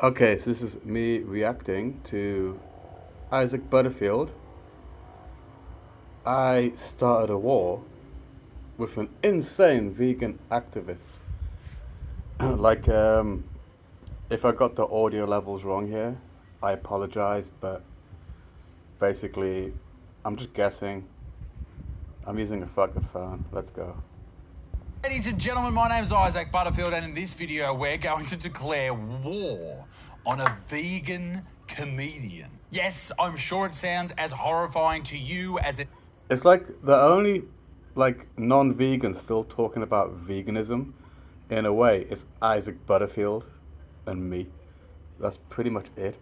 Okay, so this is me reacting to Isaac Butterfield. I started a war with an insane vegan activist. like, if I got the audio levels wrong here, I apologize, but basically, I'm just guessing. I'm using a fucking phone. Let's go. Ladies and gentlemen, my name's Isaac Butterfield, and in this video, we're going to declare war on a vegan comedian. Yes, I'm sure it sounds as horrifying to you as it. It's like the only non-vegan still talking about veganism in a way is Isaac Butterfield and me. That's pretty much it.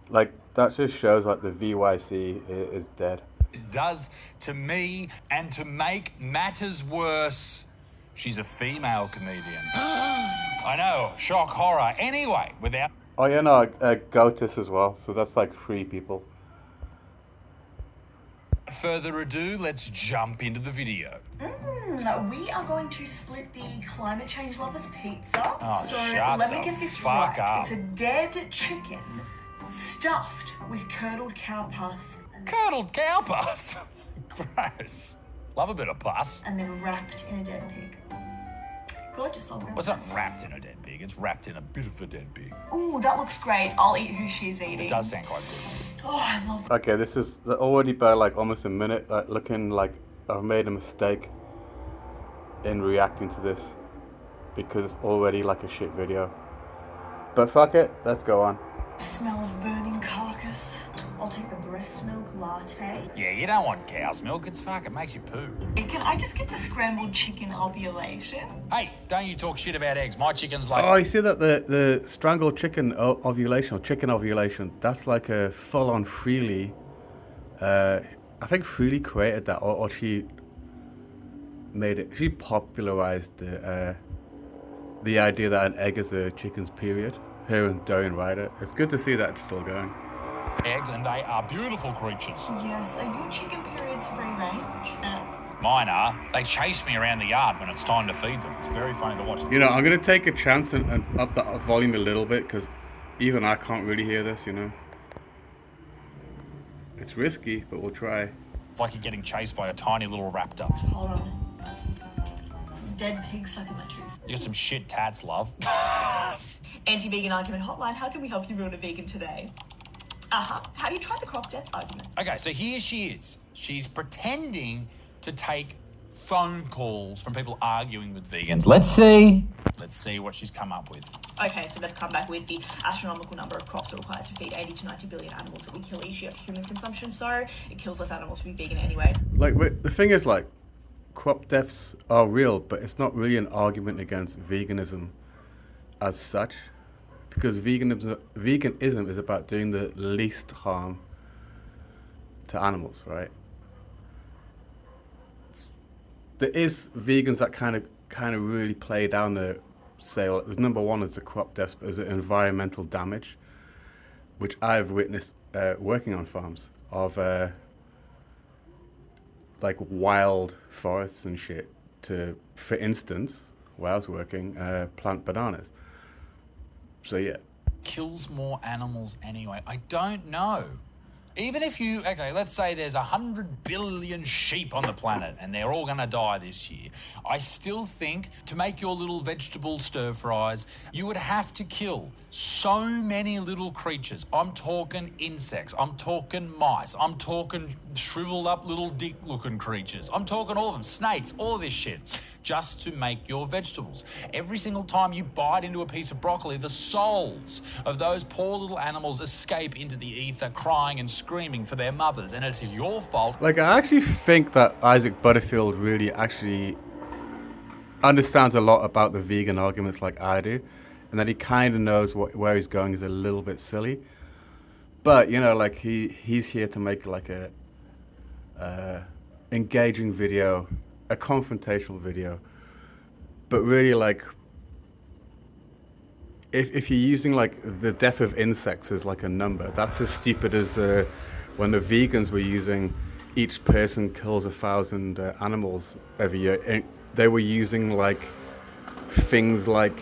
Like that just shows like the VYC is dead. It does to me, and to make matters worse, she's a female comedian. I know, shock, horror. Anyway, without Oh yeah, no, Gotis as well. So that's like three people. further ado, let's jump into the video. We are going to split the climate change lovers pizza. Oh, so shut let me the get this fuck right. up. It's a dead chicken stuffed with curdled cow pus Curdled cow pus. Gross. Love a bit of pus. and then wrapped in a dead pig. Gorgeous, lovely. Well, it's not wrapped in a dead pig, it's wrapped in a bit of a dead pig. Ooh, that looks great. I'll eat who she's eating. It does sound quite good. Oh, I love Okay, this is already by like almost a minute. Looking like I've made a mistake in reacting to this because it's already like a shit video. But fuck it, let's go on. the smell of burning carcass. I'll take the breast milk latte. Yeah, you don't want cow's milk, it makes you poo. Can I just get the scrambled chicken ovulation? Hey, don't you talk shit about eggs. My chicken's like... Oh, you see that the strangled chicken ovulation or chicken ovulation? That's like a full-on Freely. I think Freely created that, or she made it. She popularized the idea that an egg is a chicken's period. Her and Dorian Ryder. It's good to see that it's still going. eggs, and they are beautiful creatures. Yes, are your chicken periods free range? Mine are. They chase me around the yard when it's time to feed them. It's very funny to watch. You know, I'm gonna take a chance and up the volume a little bit because even I can't really hear this. You know, it's risky, but we'll try. It's like you're getting chased by a tiny little raptor. Hold on. Dead pig stuck in my tooth. You got some shit tats, love. Anti-vegan argument hotline. How can we help you ruin a vegan today? Have you tried the crop death argument? Okay, so here she is. She's pretending to take phone calls from people arguing with vegans. Let's see what she's come up with. Okay, so they've come back with the astronomical number of crops required to feed 80 to 90 billion animals that we kill each year for human consumption. So it kills less animals to be vegan anyway. Like the thing is, like, crop deaths are real, but it's not really an argument against veganism as such, because veganism is about doing the least harm to animals, right? There is vegans that kind of really play down the sale. There's number one is the crop deaths, but there's the environmental damage, which I've witnessed working on farms of like wild forests and shit to, for instance, where I was working, plant bananas. So yeah. Kills more animals anyway. I don't know. Even if you, okay, let's say there's 100 billion sheep on the planet and they're all going to die this year. I still think to make your little vegetable stir fries, you would have to kill so many little creatures. I'm talking insects. I'm talking mice. I'm talking shriveled up little dick looking creatures. I'm talking all of them, snakes, all this shit, just to make your vegetables. Every single time you bite into a piece of broccoli, the souls of those poor little animals escape into the ether crying and screaming for their mothers, and it's your fault. Like, I actually think that Isaac Butterfield really actually understands a lot about the vegan arguments like I do, and that he kind of knows where he's going is a little bit silly. But, you know, like, he's here to make, like, a engaging video, a confrontational video. But really, like, if you're using like the death of insects as like a number, that's as stupid as when the vegans were using each person kills 1,000 animals every year. And they were using like things like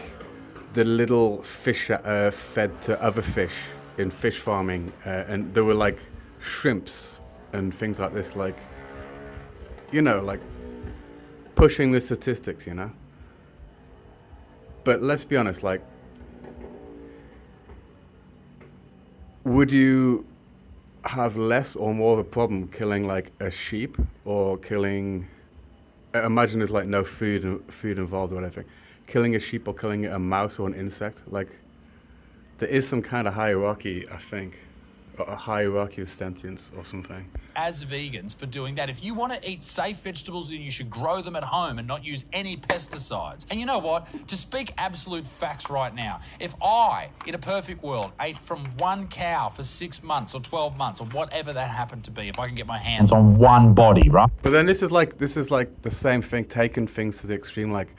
the little fish fed to other fish in fish farming, and there were like shrimps and things like this, like, you know, like pushing the statistics, you know. But let's be honest, like, would you have less or more of a problem killing like a sheep or killing? Imagine there's like no food involved or anything. Killing a sheep or killing a mouse or an insect, like there is some kind of hierarchy, I think, or a hierarchy of sentience or something. As vegans for doing that. If you want to eat safe vegetables, then you should grow them at home and not use any pesticides. And you know what? To speak absolute facts right now, if I, in a perfect world, ate from one cow for 6 months or 12 months or whatever that happened to be, if I can get my hands on one body, right? But then this is like the same thing, taking things to the extreme. Like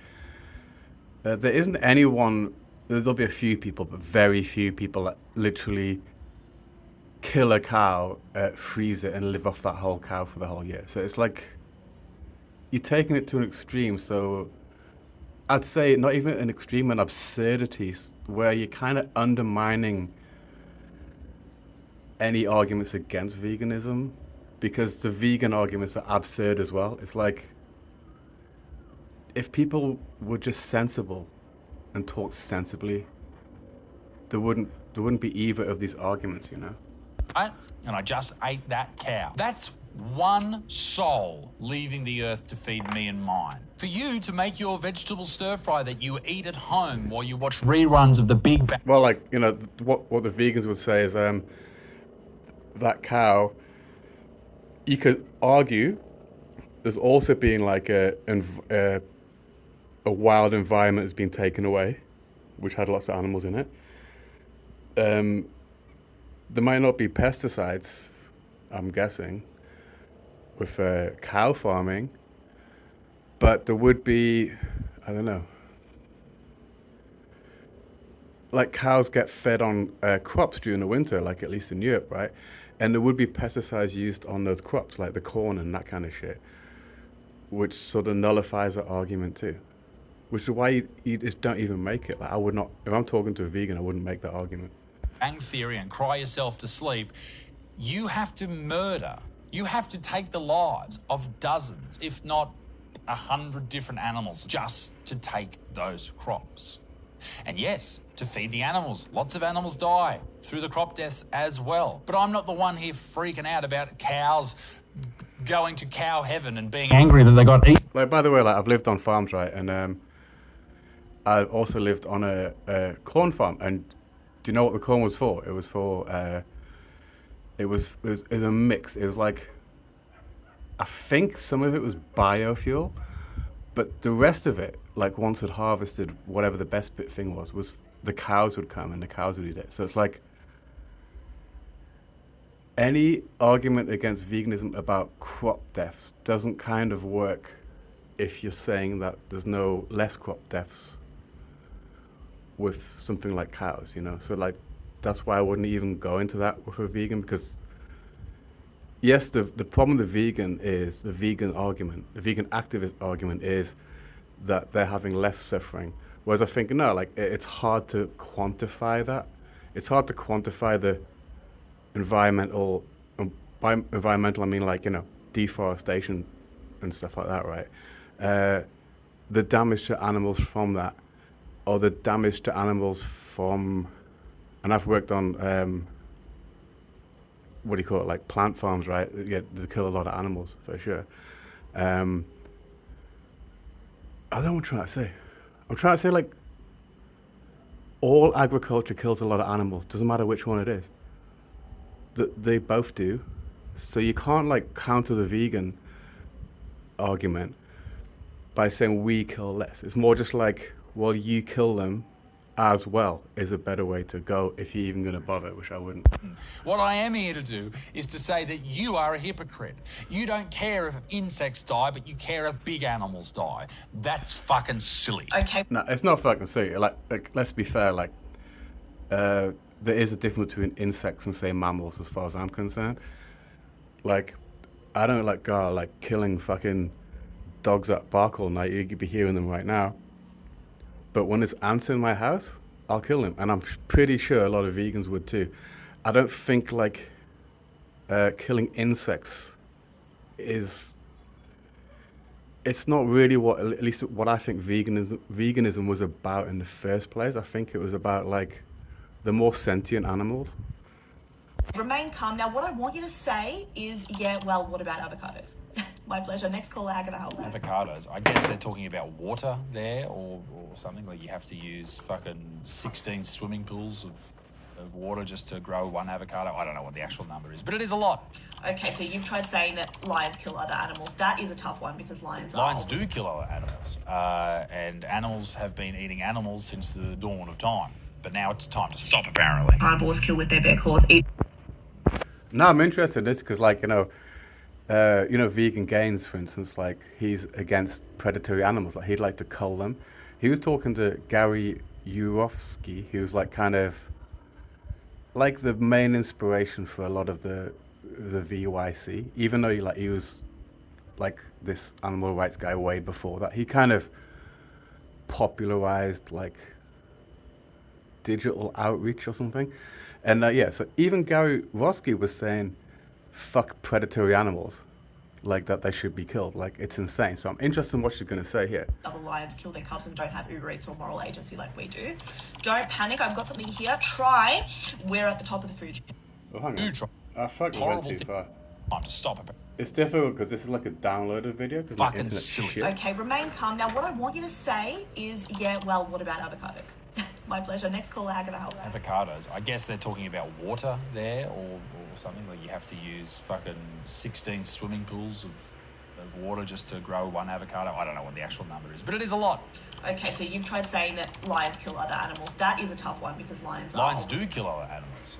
there isn't anyone. There'll be a few people, but very few people that literally kill a cow, freeze it, and live off that whole cow for the whole year. So it's like you're taking it to an extreme. So I'd say not even an extreme, an absurdity, where you're kind of undermining any arguments against veganism, because the vegan arguments are absurd as well. It's like if people were just sensible and talked sensibly, there wouldn't be either of these arguments, you know. Right? And I just ate that cow. That's one soul leaving the earth to feed me and mine. For you to make your vegetable stir fry that you eat at home while you watch reruns of the Big Bang. Well, like, you know, what the vegans would say is that cow, you could argue there's also been like a wild environment has been taken away, which had lots of animals in it. There might not be pesticides, I'm guessing, with cow farming, but there would be, I don't know, like cows get fed on crops during the winter, like at least in Europe, right? And there would be pesticides used on those crops, like the corn and that kind of shit, which sort of nullifies that argument too. Which is why you just don't even make it. Like I would not, if I'm talking to a vegan, I wouldn't make that argument. Bang Theory and cry yourself to sleep, you have to murder. You have to take the lives of dozens, if not 100 different animals just to take those crops. And yes, to feed the animals. Lots of animals die through the crop deaths as well. But I'm not the one here freaking out about cows going to cow heaven and being angry that they got eaten. Like, by the way, like I've lived on farms, right? And I also lived on a corn farm. And do you know what the corn was for? It was for, it was a mix. It was like, I think some of it was biofuel, but the rest of it, like once it harvested, whatever the best bit thing was the cows would come and the cows would eat it. So it's like any argument against veganism about crop deaths doesn't kind of work if you're saying that there's no less crop deaths with something like cows, you know? So like, that's why I wouldn't even go into that with a vegan, because yes, the problem with the vegan is, the vegan argument, the vegan activist argument is that they're having less suffering. Whereas I think, no, like it's hard to quantify that. It's hard to quantify the environmental, by environmental I mean like, you know, deforestation and stuff like that, right? The damage to animals from that, or the damage to animals from, and I've worked on, what do you call it, like plant farms, right? Yeah, they kill a lot of animals, for sure. I don't know what I'm trying to say. I'm trying to say, like, all agriculture kills a lot of animals, doesn't matter which one it is. They both do. So you can't, like, counter the vegan argument by saying we kill less. It's more just like, well, you kill them as well is a better way to go if you're even going to bother, which I wouldn't. What I am here to do is to say that you are a hypocrite. You don't care if insects die, but you care if big animals die. That's fucking silly. Okay. No, it's not fucking silly. Like let's be fair. Like, there is a difference between insects and say mammals, as far as I'm concerned. Like, I don't like go out, like killing fucking dogs that bark all night. You could be hearing them right now. But when there's ants in my house, I'll kill him, and I'm pretty sure a lot of vegans would too. I don't think like killing insects is. It's not really what, at least what I think veganism was about in the first place. I think it was about like the more sentient animals. Remain calm. Now, what I want you to say is, yeah, well, what about avocados? My pleasure. Next caller, how can I help? Avocados. I guess they're talking about water there or something. Like you have to use fucking 16 swimming pools of water just to grow one avocado. I don't know what the actual number is, but it is a lot. Okay, so you've tried saying that lions kill other animals. That is a tough one because lions do kill other animals. And animals have been eating animals since the dawn of time. But now it's time to stop, apparently. Carnivores kill with their bare claws. No, I'm interested in this because, like, Vegan Gains, for instance, like he's against predatory animals. Like he'd like to cull them. He was talking to Gary Yourofsky, who's like kind of like the main inspiration for a lot of the VYC. Even though he was like this animal rights guy way before that, he kind of popularized like digital outreach or something. And so even Gary Yourofsky was saying, fuck predatory animals, like that they should be killed. Like it's insane. So I'm interested in what she's going to say here. Other lions kill their cubs and don't have Uber Eats or moral agency like we do. Don't panic. I've got something here. Try. We're at the top of the food chain. Oh, hang on. I fucking went too far. Time to stop it. It's difficult because this is like a downloaded video. Fucking silly. Okay, remain calm. Now, what I want you to say is, yeah, well, what about avocados? My pleasure. Next caller, how can I help? Avocados. I guess they're talking about water there or something. Like you have to use fucking 16 swimming pools of water just to grow one avocado. I don't know what the actual number is, but it is a lot. Okay, so you've tried saying that lions kill other animals. That is a tough one because lions do kill other animals.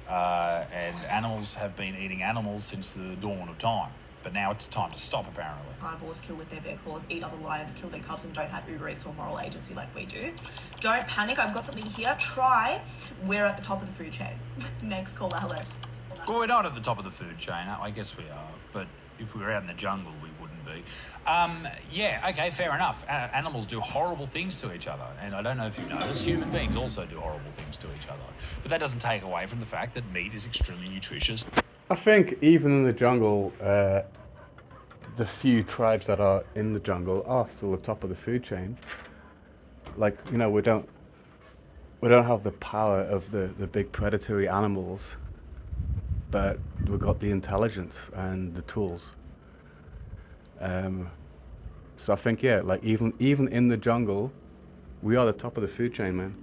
And animals have been eating animals since the dawn of time. But now it's time to stop, apparently. Carnivores kill with their bare claws, eat other lions, kill their cubs, and don't have Uber Eats or moral agency like we do. Don't panic. I've got something here. Try. We're at the top of the food chain. Next caller, hello. Well, we're not at the top of the food chain. I guess we are. But if we were out in the jungle, we wouldn't be. Okay, fair enough. Animals do horrible things to each other. And I don't know if you've noticed, human beings also do horrible things to each other. But that doesn't take away from the fact that meat is extremely nutritious. I think even in the jungle, the few tribes that are in the jungle are still the top of the food chain. Like, we don't have the power of the big predatory animals, but we've got the intelligence and the tools. So I think, even in the jungle, we are the top of the food chain, man.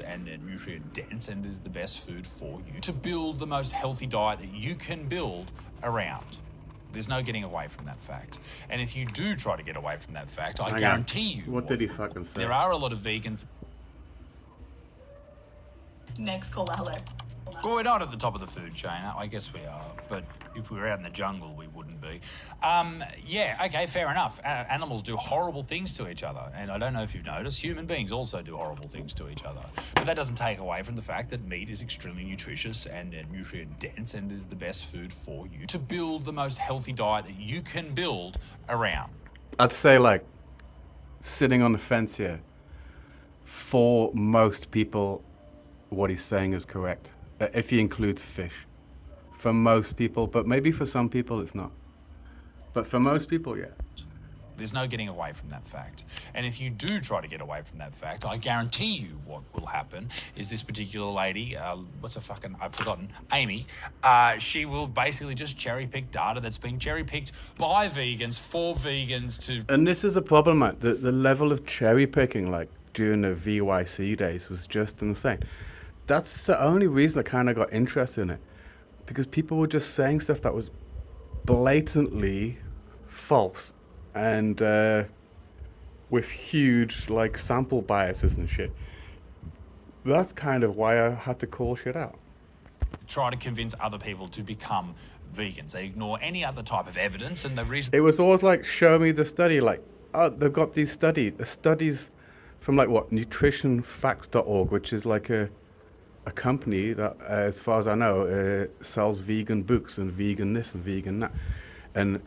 And nutrient dense and is the best food for you to build the most healthy diet that you can build around. There's no getting away from that fact. And if you do try to get away from that fact, I guarantee you... What did he fucking say? There are a lot of vegans... Next caller, hello. Well, we're not at the top of the food chain. I guess we are. But if we were out in the jungle, we wouldn't be. Okay, fair enough. Animals do horrible things to each other. And I don't know if you've noticed, human beings also do horrible things to each other. But that doesn't take away from the fact that meat is extremely nutritious and nutrient dense and is the best food for you to build the most healthy diet that you can build around. I'd say, sitting on the fence here, for most people, what he's saying is correct. If he includes fish. For most people, but maybe for some people it's not. But for most people, yeah. There's no getting away from that fact. And if you do try to get away from that fact, I guarantee you what will happen is this particular lady, I've forgotten, Amy, she will basically just cherry pick data that's being cherry picked by vegans for vegans to... And this is a problem, Matt. The level of cherry picking, during the VYC days was just insane. That's the only reason I kind of got interested in it. Because people were just saying stuff that was blatantly false. And with huge, sample biases and shit. That's kind of why I had to call shit out. Try to convince other people to become vegans. They ignore any other type of evidence and the reason... It was always show me the study. They've got these studies from, nutritionfacts.org, which is a company that, as far as I know, sells vegan books and vegan this and vegan that. And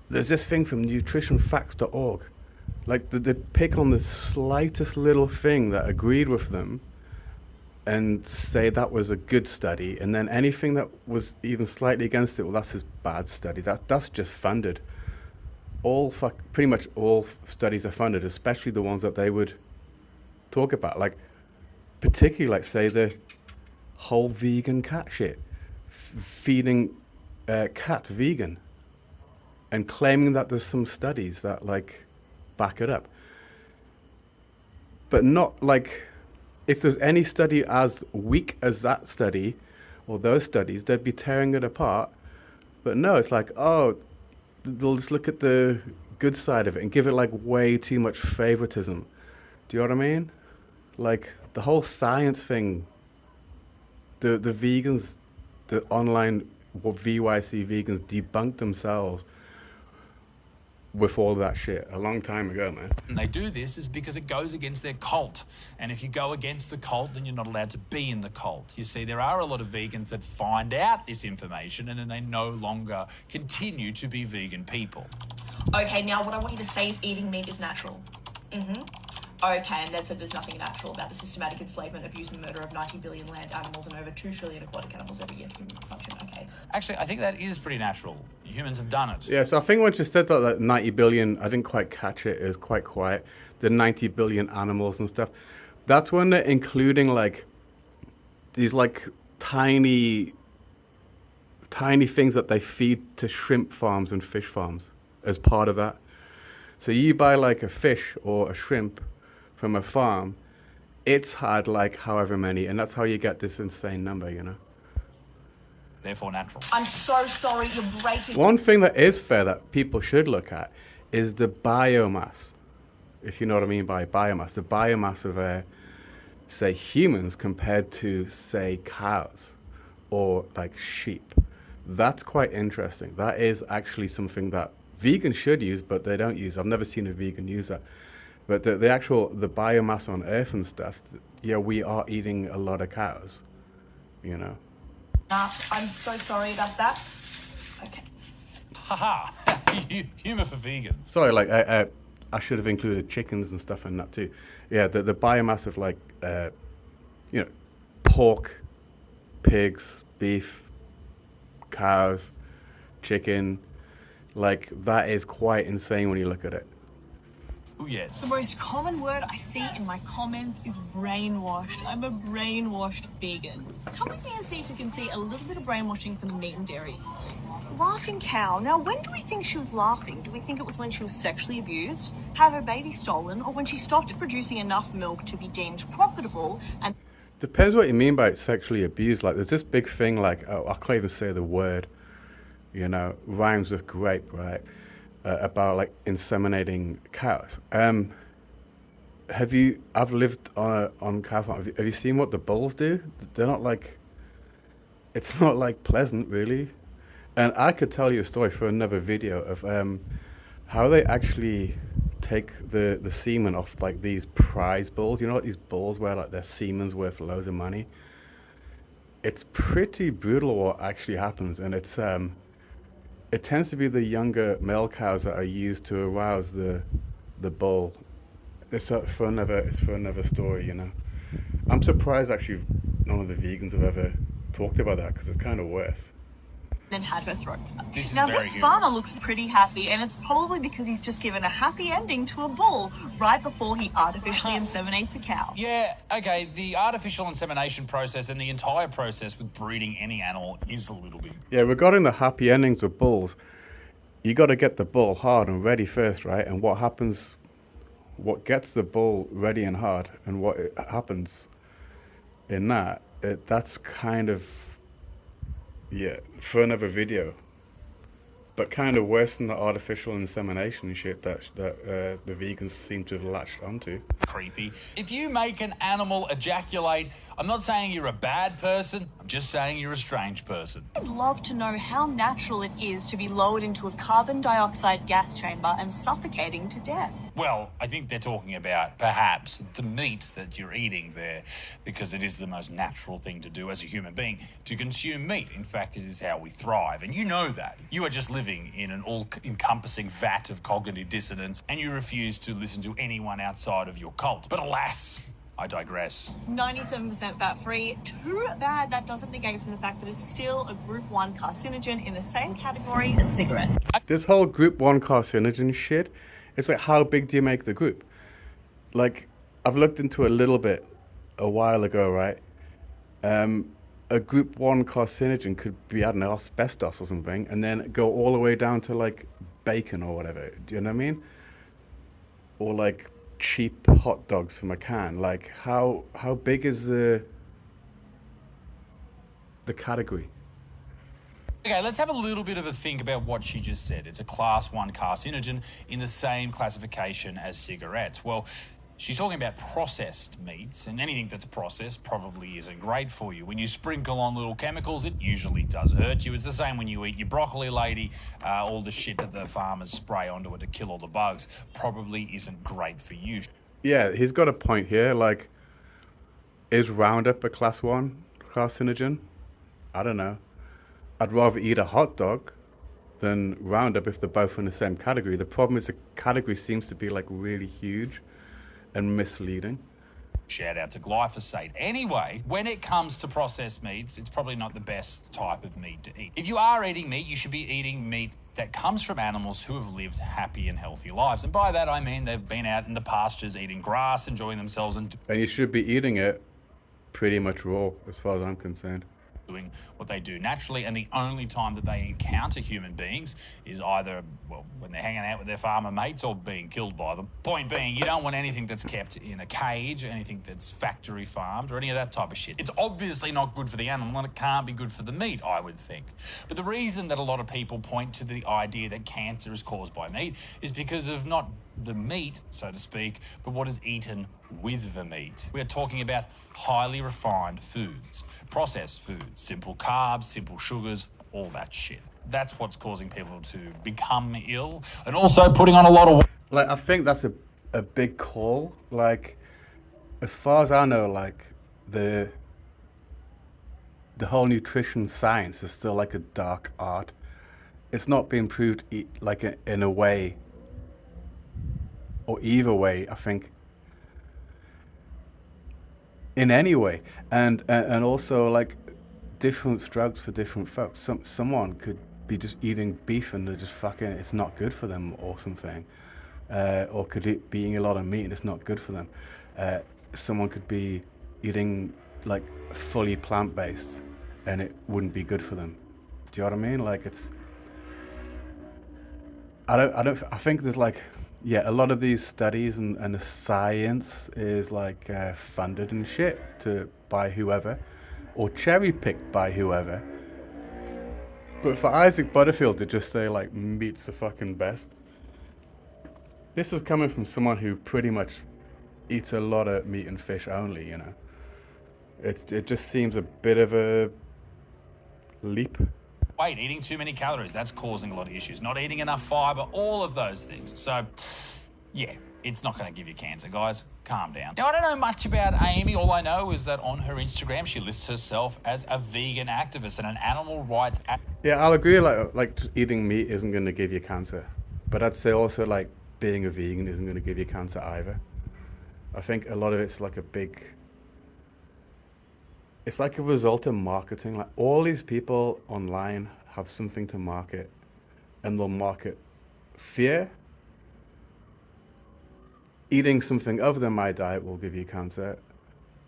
there's this thing from nutritionfacts.org. They'd pick on the slightest little thing that agreed with them, and say that was a good study, and then anything that was even slightly against it, well, that's a bad study. That's just funded. Pretty much all studies are funded, especially the ones that they would talk about, like particularly like say the whole vegan cat shit, feeding cats vegan, and claiming that there's some studies that like back it up, but not like. If there's any study as weak as that study or those studies, they'd be tearing it apart. But no, it's like, oh, they'll just look at the good side of it and give it like way too much favoritism. Do you know what I mean? Like the whole science thing, the vegans, the online VYC vegans debunked themselves with all that shit a long time ago, man. And they do this is because it goes against their cult. And if you go against the cult, then you're not allowed to be in the cult. You see, there are a lot of vegans that find out this information and then they no longer continue to be vegan people. Okay, now what I want you to say is eating meat is natural. Okay, and then said there's nothing natural about the systematic enslavement, abuse and murder of 90 billion land animals and over 2 trillion aquatic animals every year for human consumption. Okay. Actually, I think that is pretty natural. Humans have done it. Yeah, so I think when she said that 90 billion, I didn't quite catch it. It was quite quiet. The 90 billion animals and stuff. That's when they're including like these like tiny things that they feed to shrimp farms and fish farms as part of that. So you buy like a fish or a shrimp from a farm, it's had like however many, and that's how you get this insane number, you know? Therefore natural. I'm so sorry, you're breaking... One thing that is fair that people should look at is the biomass, if you know what I mean by biomass. The biomass of, say, humans compared to, say, cows or like sheep. That's quite interesting. That is actually something that vegans should use, but they don't use. I've never seen a vegan use that. But the biomass on Earth and stuff, yeah, we are eating a lot of cows, you know. I'm so sorry about that. Okay. Haha. Humor for vegans. Sorry, like I should have included chickens and stuff in that too. Yeah, the biomass of like, you know, pork, pigs, beef, cows, chicken, like that is quite insane when you look at it. Oh, yes. The most common word I see in my comments is brainwashed. I'm a brainwashed vegan. Come with me and see if you can see a little bit of brainwashing from the meat and dairy. Laughing cow. Now, when do we think she was laughing? Do we think it was when she was sexually abused, had her baby stolen, or when she stopped producing enough milk to be deemed profitable and... Depends what you mean by sexually abused. Like, there's this big thing like, oh, I can't even say the word, you know, rhymes with grape, right? About like inseminating cows. I've lived on cow farm. Have you seen what the bulls do? They're not like, it's not like pleasant really. And I could tell you a story for another video of how they actually take the semen off like these prize bulls. You know, like these bulls where like their semen's worth loads of money. It's pretty brutal what actually happens, and it's it tends to be the younger male cows that are used to arouse the bull. It's for another story, you know. I'm surprised actually none of the vegans have ever talked about that because it's kind of worse. then had her throat cut. Now this farmer looks pretty happy, and it's probably because he's just given a happy ending to a bull right before he artificially inseminates a cow. Yeah, okay, the artificial insemination process and the entire process with breeding any animal is a little bit... Yeah, regarding the happy endings with bulls, you got to get the bull hard and ready first, right? And what happens, what gets the bull ready and hard, and what happens in that, that's kind of, yeah, for another video. But kind of worse than the artificial insemination shit that the vegans seem to have latched onto. Creepy. If you make an animal ejaculate, I'm not saying you're a bad person, I'm just saying you're a strange person. I'd love to know how natural it is to be lowered into a carbon dioxide gas chamber and suffocating to death. Well, I think they're talking about perhaps the meat that you're eating there, because it is the most natural thing to do as a human being, to consume meat. In fact, it is how we thrive, and you know that. You are just living in an all-encompassing vat of cognitive dissonance, and you refuse to listen to anyone outside of your cult. But alas, I digress. 97% fat-free. Too bad that doesn't negate from the fact that it's still a Group 1 carcinogen in the same category as cigarette. This whole Group 1 carcinogen shit, it's like, how big do you make the group? Like, I've looked into it a little bit a while ago, right? A Group 1 carcinogen could be, I don't know, asbestos or something, and then go all the way down to, like, bacon or whatever. Do you know what I mean? Or, like, cheap hot dogs from a can. Like, how big is the category? Okay, let's have a little bit of a think about what she just said. It's a class 1 carcinogen in the same classification as cigarettes. Well, she's talking about processed meats, and anything that's processed probably isn't great for you. When you sprinkle on little chemicals, it usually does hurt you. It's the same when you eat your broccoli, lady. All the shit that the farmers spray onto it to kill all the bugs probably isn't great for you. Yeah, he's got a point here. Like, is Roundup a class 1 carcinogen? I don't know. I'd rather eat a hot dog than Roundup if they're both in the same category. The problem is the category seems to be, like, really huge and misleading. Shout out to glyphosate. Anyway, when it comes to processed meats, it's probably not the best type of meat to eat. If you are eating meat, you should be eating meat that comes from animals who have lived happy and healthy lives. And by that, I mean they've been out in the pastures eating grass, enjoying themselves and you should be eating it pretty much raw, as far as I'm concerned. doing what they do naturally, and the only time that they encounter human beings is either, well, when they're hanging out with their farmer mates or being killed by them. Point being, you don't want anything that's kept in a cage, anything that's factory farmed, or any of that type of shit. It's obviously not good for the animal, and it can't be good for the meat, I would think. But the reason that a lot of people point to the idea that cancer is caused by meat is because of not the meat, so to speak, but what is eaten with the meat. We are talking about highly refined foods, processed foods, simple carbs, simple sugars, all that shit. That's what's causing people to become ill, and also putting on a lot of... Like, I think that's a big call. Like, as far as I know, like, the whole nutrition science is still like a dark art. It's not being proved like in a way, or either way, I think, in any way. And also, like, different drugs for different folks. Someone could be just eating beef and they're just fucking, it's not good for them or something. Or could be eating a lot of meat and it's not good for them. Someone could be eating, like, fully plant-based and it wouldn't be good for them. Do you know what I mean? Like, it's, I think there's, like, yeah, a lot of these studies and the science is, like, funded and shit by whoever, or cherry-picked by whoever. But for Isaac Butterfield to just say, like, meat's the fucking best, this is coming from someone who pretty much eats a lot of meat and fish only, you know. It just seems a bit of a leap. Weight, eating too many calories, that's causing a lot of issues. Not eating enough fiber, all of those things. So, yeah, it's not going to give you cancer, guys. Calm down. Now, I don't know much about Amy. All I know is that on her Instagram, she lists herself as a vegan activist and an animal rights activist. Yeah, I'll agree, like just eating meat isn't going to give you cancer. But I'd say also, like, being a vegan isn't going to give you cancer either. I think a lot of it's like it's like a result of marketing. Like, all these people online have something to market, and they'll market fear. Eating something other than my diet will give you cancer,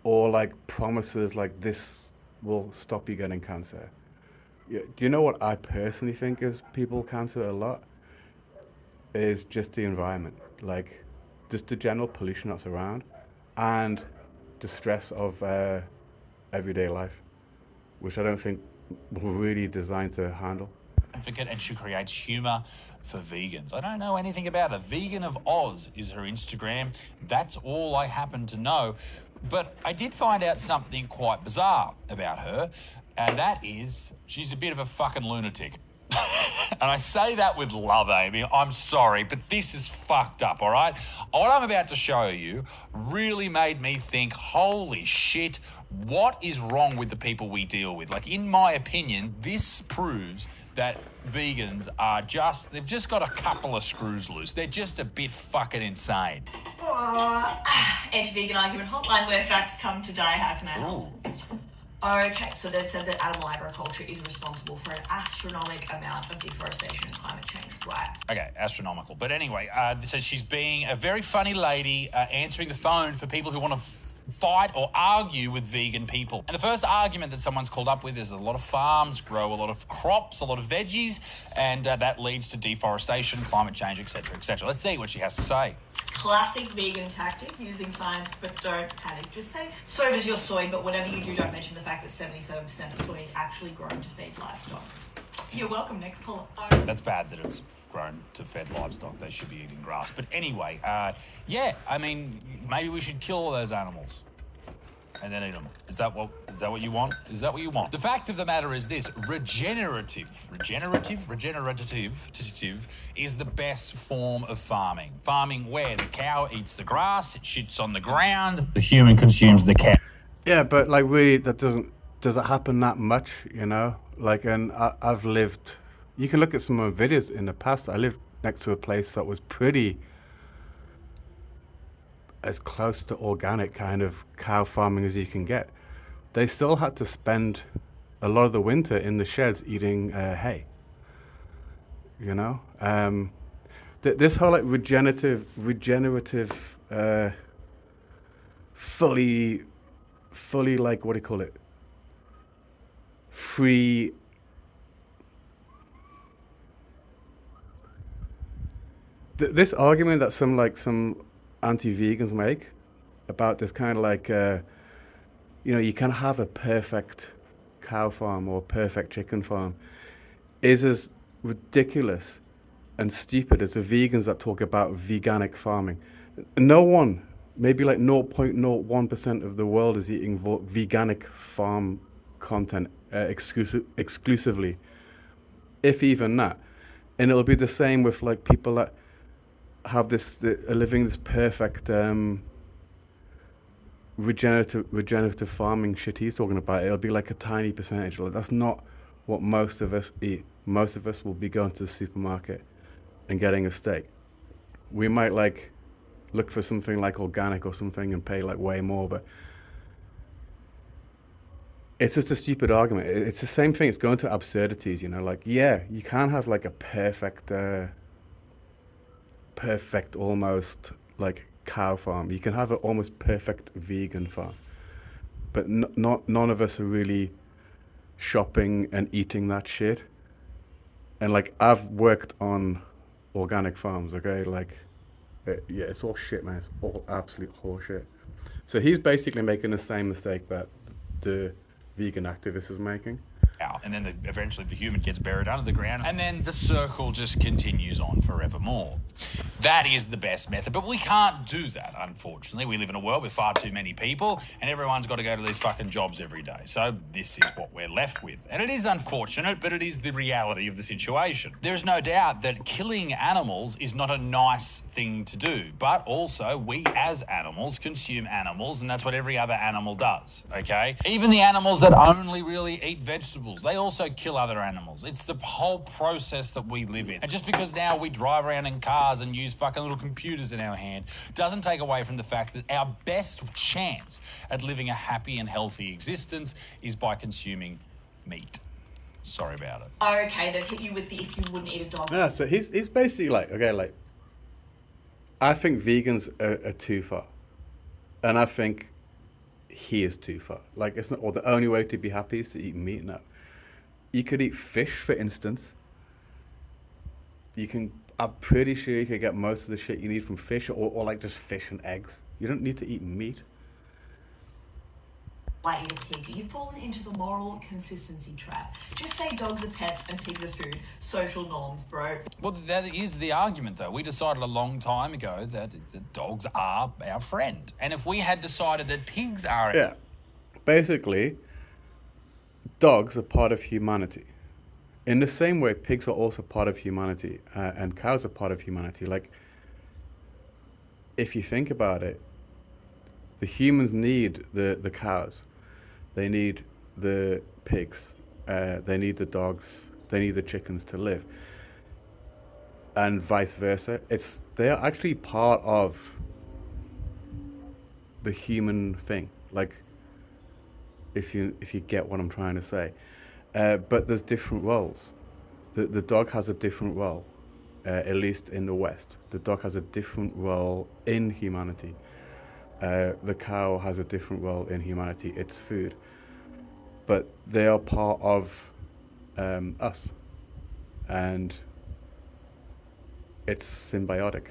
or like promises like this will stop you getting cancer. Yeah, do you know what I personally think gives people cancer a lot? Is just the environment, like just the general pollution that's around, and the stress of everyday life, which I don't think we're really designed to handle. Advocate, and she creates humour for vegans. I don't know anything about her. Vegan of Oz is her Instagram. That's all I happen to know. But I did find out something quite bizarre about her, and that is she's a bit of a fucking lunatic. And I say that with love, Amy. I'm sorry, but this is fucked up, all right? What I'm about to show you really made me think, holy shit, what is wrong with the people we deal with? Like, in my opinion, this proves that vegans are they've just got a couple of screws loose. They're just a bit fucking insane. Anti-vegan argument hotline where facts come to die. How can I help? Okay, so they've said that animal agriculture is responsible for an astronomical amount of deforestation and climate change, right? Okay, astronomical. But anyway, so she's being a very funny lady answering the phone for people who want to fight or argue with vegan people. And the first argument that someone's called up with is a lot of farms grow a lot of crops, a lot of veggies, and that leads to deforestation, climate change, etc., etc. Let's see what she has to say. Classic vegan tactic, using science, but don't panic. Just say, so does your soy, but whatever you do, don't mention the fact that 77% of soy is actually grown to feed livestock. You're welcome, next caller. That's bad that it's grown to fed livestock. They should be eating grass. But anyway, yeah, I mean, maybe we should kill all those animals and then eat them. Is that what you want? Is that what you want? The fact of the matter is this: regenerative is the best form of farming. Farming where the cow eats the grass, it shits on the ground, the human consumes the cow. Yeah, but like really, does it happen that much? You know, like, and I've lived. You can look at some of my videos in the past. I lived next to a place that was pretty as close to organic kind of cow farming as you can get. They still had to spend a lot of the winter in the sheds eating hay. You know, this whole like regenerative, fully like, what do you call it? Free. This argument that some anti-vegans make about this kind of like, you can have a perfect cow farm or a perfect chicken farm is as ridiculous and stupid as the vegans that talk about veganic farming. No one, maybe like 0.01% of the world is eating veganic farm content exclusively, if even that. And it'll be the same with like people that have are living this perfect regenerative farming shit he's talking about. It'll be like a tiny percentage. Like, that's not what most of us eat. Most of us will be going to the supermarket and getting a steak. We might like look for something like organic or something and pay like way more, but it's just a stupid argument. It's the same thing. It's going to absurdities, you know, like, yeah, you can't have like a perfect almost like cow farm. You can have an almost perfect vegan farm, but none of us are really shopping and eating that shit. And like, I've worked on organic farms, okay, like yeah, it's all shit, man. It's all absolute horseshit. So he's basically making the same mistake that the vegan activist is making. And then eventually the human gets buried under the ground, and then the circle just continues on forevermore. That is the best method, but we can't do that, unfortunately. We live in a world with far too many people, and everyone's got to go to these fucking jobs every day. So this is what we're left with. And it is unfortunate, but it is the reality of the situation. There is no doubt that killing animals is not a nice thing to do, but also we as animals consume animals, and that's what every other animal does, okay? Even the animals that only really eat vegetables, they also kill other animals. It's the whole process that we live in. And just because now we drive around in cars and use fucking little computers in our hand doesn't take away from the fact that our best chance at living a happy and healthy existence is by consuming meat. Sorry about it. Okay, they've hit you with the if you wouldn't eat a dog. Yeah, so he's basically like, okay, like, I think vegans are too far. And I think he is too far. Like, it's not, or the only way to be happy is to eat meat. No. You could eat fish, for instance. I'm pretty sure you could get most of the shit you need from fish, or like just fish and eggs. You don't need to eat meat. I eat a pig. You've fallen into the moral consistency trap. Just say dogs are pets and pigs are food. Social norms, bro. Well, that is the argument, though. We decided a long time ago that dogs are our friend. And if we had decided that pigs are... Yeah. Basically, dogs are part of humanity. In the same way, pigs are also part of humanity, and cows are part of humanity. Like, if you think about it, the humans need the cows. They need the pigs. They need the dogs. They need the chickens to live. And vice versa. They are actually part of the human thing. Like, if you get what I'm trying to say. But there's different roles. The dog has a different role, at least in the West. The dog has a different role in humanity. The cow has a different role in humanity. It's food. But they are part of us. And it's symbiotic.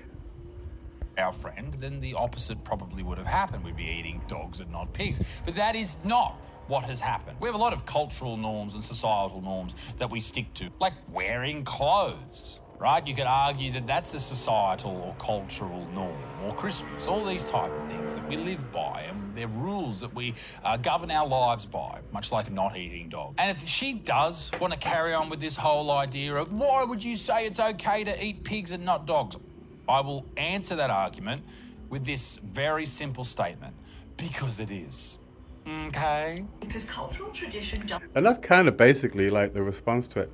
Our friend, then the opposite probably would have happened. We'd be eating dogs and not pigs. But that is not what has happened. We have a lot of cultural norms and societal norms that we stick to, like wearing clothes, right? You could argue that that's a societal or cultural norm, or Christmas, all these type of things that we live by, and they're rules that we govern our lives by, much like not eating dogs. And if she does want to carry on with this whole idea of why would you say it's okay to eat pigs and not dogs, I will answer that argument with this very simple statement: because it is. Okay? Because cultural tradition does. And that's kind of basically like the response to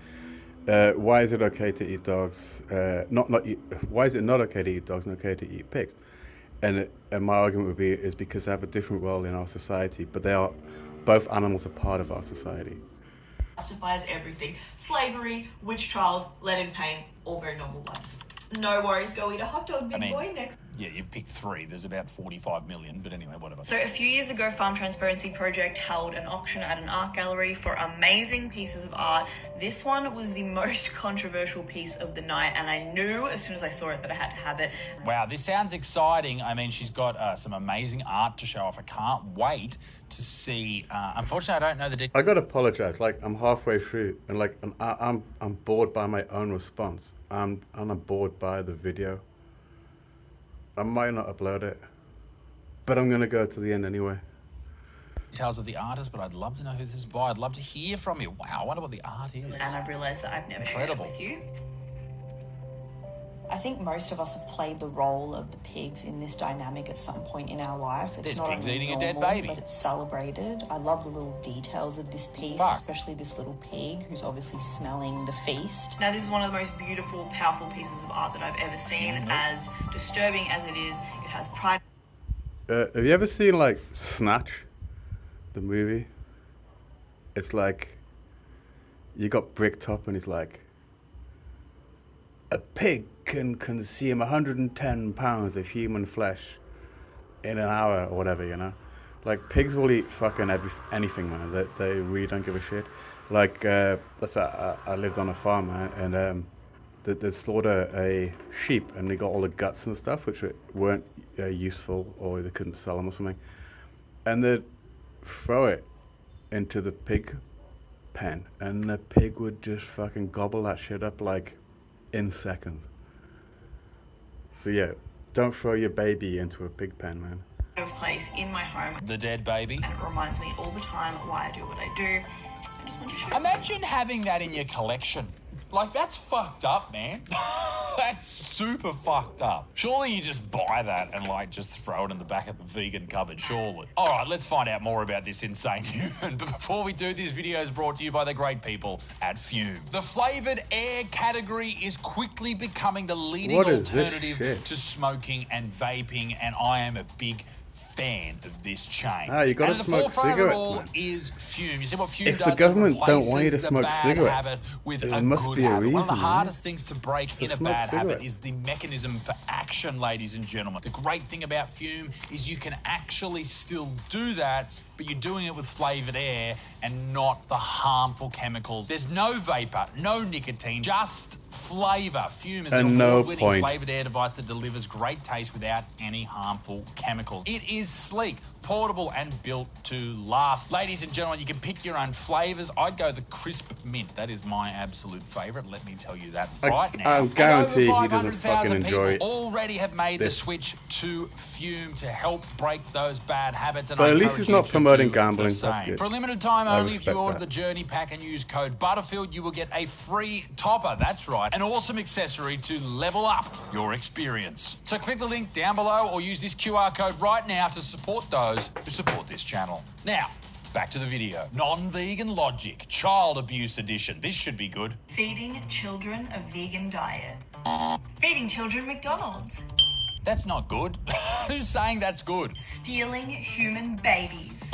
it. Why is it okay to eat dogs? Why is it not okay to eat dogs and okay to eat pigs? And my argument would be is because they have a different role in our society, but both animals are part of our society. Justifies everything. Slavery, witch trials, lead in paint, all very normal ones. No worries, go eat a hot dog, big boy, next. Yeah, you've picked 3. There's about 45 million, but anyway, whatever. So a few years ago, Farm Transparency Project held an auction at an art gallery for amazing pieces of art. This one was the most controversial piece of the night, and I knew as soon as I saw it that I had to have it. Wow, this sounds exciting. I mean, she's got some amazing art to show off. I can't wait to see. Unfortunately, I don't know the details. I gotta apologize. Like, I'm halfway through, and like I'm bored by my own response. I'm bored by the video. I might not upload it, but I'm gonna go to the end anyway. Details of the artist, but I'd love to know who this is by. I'd love to hear from you. Wow, I wonder what the art is. And I've realised that I've never Incredible. shared it with you. I think most of us have played the role of the pigs in this dynamic at some point in our life. It's There's not pigs only eating a dead normal, baby. but it's celebrated. I love the little details of this piece, Fuck. especially this little pig who's obviously smelling the feast. Now, this is one of the most beautiful, powerful pieces of art that I've ever seen. As disturbing as it is, it has pride. Have you ever seen like Snatch, the movie? It's like you got Bricktop, and he's like, a pig can consume 110 pounds of human flesh in an hour or whatever, you know? Like, pigs will eat fucking anything, man. They really don't give a shit. Like, I lived on a farm, man, and they'd slaughter a sheep, and they got all the guts and stuff, which weren't useful, or they couldn't sell them or something. And they'd throw it into the pig pen, and the pig would just fucking gobble that shit up, like, in seconds. So yeah, don't throw your baby into a pig pen, man. Of place in my home, The dead baby. and it reminds me all the time why I do what I do. I just want to share. Imagine having that in your collection. Like, that's fucked up, man. That's super fucked up. Surely you just buy that and, like, just throw it in the back of the vegan cupboard, surely. All right, let's find out more about this insane human. But before we do, this video is brought to you by the great people at Fume. The flavoured air category is quickly becoming the leading What is this alternative shit? to smoking and vaping, and I am a big fan of this change. Ah, you gotta and at the smoke forefront of it cigarettes, all man. is Fume. You see what Fume If the does? It government don't want you to replaces the smoke bad cigarettes, habit with there a must good be a habit. One of the reason, man. hardest things to break in a smoke bad habit cigarettes. is the mechanism for action, ladies and gentlemen. The great thing about Fume is you can actually still do that, but you're doing it with flavoured air and not the harmful chemicals. There's no vapor, no nicotine, just flavour. Fume is an And no award-winning point. flavoured air device that delivers great taste without any harmful chemicals. It is sleek, portable, and built to last. Ladies and gentlemen, you can pick your own flavours. I'd go the crisp mint. That is my absolute favourite. Let me tell you that right now. I guarantee he And over doesn't 500,000 fucking enjoy people already have made the this. switch to Fume to help break those bad habits. And But I at least encourage he's you not to promoting do gambling. the That's same. good. For a limited time I only, if you respect order that. the Journey Pack and use code Butterfield, you will get a free topper. That's right, an awesome accessory to level up your experience. So click the link down below or use this QR code right now to support those who support this channel. Now, back to the video. Non-vegan logic, child abuse edition. This should be good. Feeding children a vegan diet. Feeding children McDonald's. That's not good. Who's saying that's good? Stealing human babies.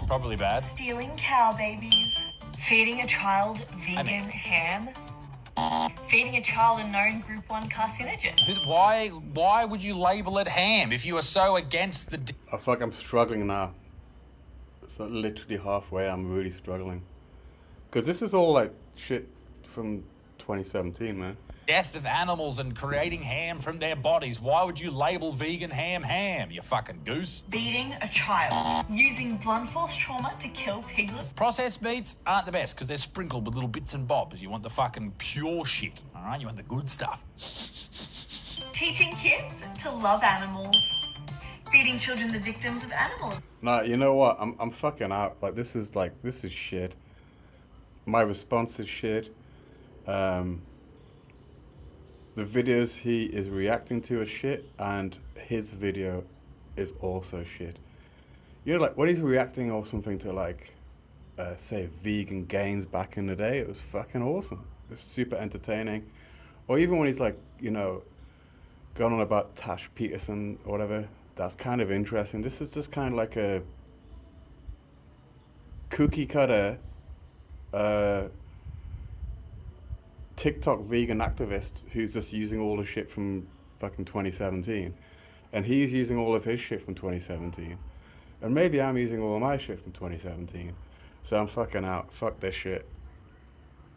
Probably bad. Stealing cow babies. Feeding a child vegan ham. Feeding a child a known group 1 carcinogen. Why would you label it ham if you are so against the... I feel like I'm struggling now. It's not literally halfway, I'm really struggling. Because this is all like shit from 2017, man. death of animals and creating ham from their bodies. Why would you label vegan ham, you fucking goose? Beating a child. Using blunt force trauma to kill piglets. Processed meats aren't the best because they're sprinkled with little bits and bobs. You want the fucking pure shit, all right? You want the good stuff. Teaching kids to love animals. Feeding children the victims of animals. Nah, you know what? I'm fucking out. This is shit. My response is shit. The videos he is reacting to are shit, and his video is also shit. You know, like when he's reacting or something to say vegan gains back in the day, it was fucking awesome. It was super entertaining. Or even when he's going on about Tash Peterson or whatever, that's kind of interesting. This is just kind of like a cookie cutter TikTok vegan activist who's just using all the shit from fucking 2017. And he's using all of his shit from 2017. And maybe I'm using all of my shit from 2017. So I'm fucking out. Fuck this shit.